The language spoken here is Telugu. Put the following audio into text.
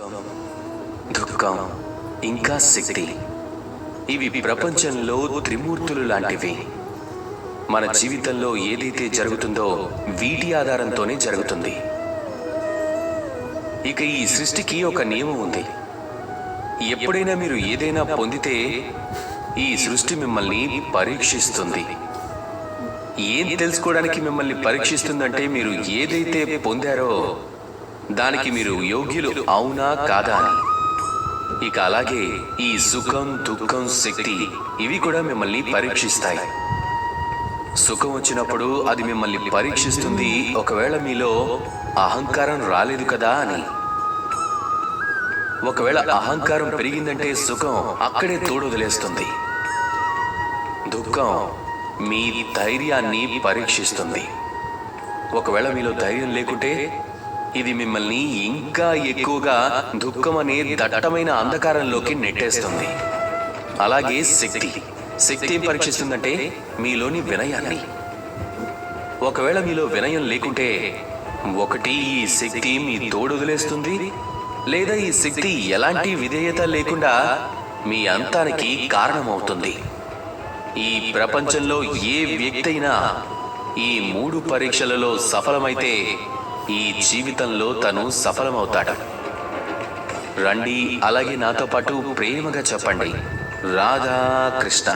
సుఖం, దుఃఖం, ఇంకా శక్తి, ఇవి ప్రపంచంలో త్రిమూర్తులు లాంటివి. మన జీవితంలో ఏదైతే జరుగుతుందో వీటి ఆధారంతోనే జరుగుతుంది. ఇక ఈ సృష్టికి ఒక నియమం ఉంది. ఎప్పుడైనా మీరు ఏదైనా పొందితే ఈ సృష్టి మిమ్మల్ని పరీక్షిస్తుంది. ఏం తెలుసుకోవడానికి మిమ్మల్ని పరీక్షిస్తుందంటే మీరు ఏదైతే పొందారో దానికి మీరు యోగ్యులు అవునా కాదా అని. ఇక అలాగే ఈ సుఖం, దుఃఖం, శక్తి ఇవి కూడా మిమ్మల్ని పరీక్షిస్తాయి. సుఖం వచ్చినప్పుడు అది మిమ్మల్ని పరీక్షిస్తుంది, ఒకవేళ మీలో అహంకారం రాలేదు కదా అని. ఒకవేళ అహంకారం పెరిగిందంటే సుఖం అక్కడే తోడొదిలేస్తుంది. దుఃఖం మీ ధైర్యాన్ని పరీక్షిస్తుంది. ఒకవేళ మీలో ధైర్యం లేకుంటే ఇది మిమ్మల్ని ఇంకా ఎక్కువగా దుఃఖం అనే దట్టమైన అంధకారంలోకి నెట్టేస్తుంది. అలాగే శక్తి ఏం పరీక్షిస్తుందంటే మీలోని వినయాన్ని. ఒకవేళ మీలో వినయం లేకుంటే ఒకటి ఈ శక్తి మీ తోడొదిలేస్తుంది, లేదా ఈ శక్తి ఎలాంటి విధేయత లేకుండా మీ అంతానికి కారణమవుతుంది. ఈ ప్రపంచంలో ఏ వ్యక్తి అయినా ఈ 3 పరీక్షలలో సఫలమైతే ఈ జీవితంలో తను సఫలమవుతాడు. రండి, అలాగే నాతో పాటు ప్రేమగా చెప్పండి, రాధా కృష్ణ.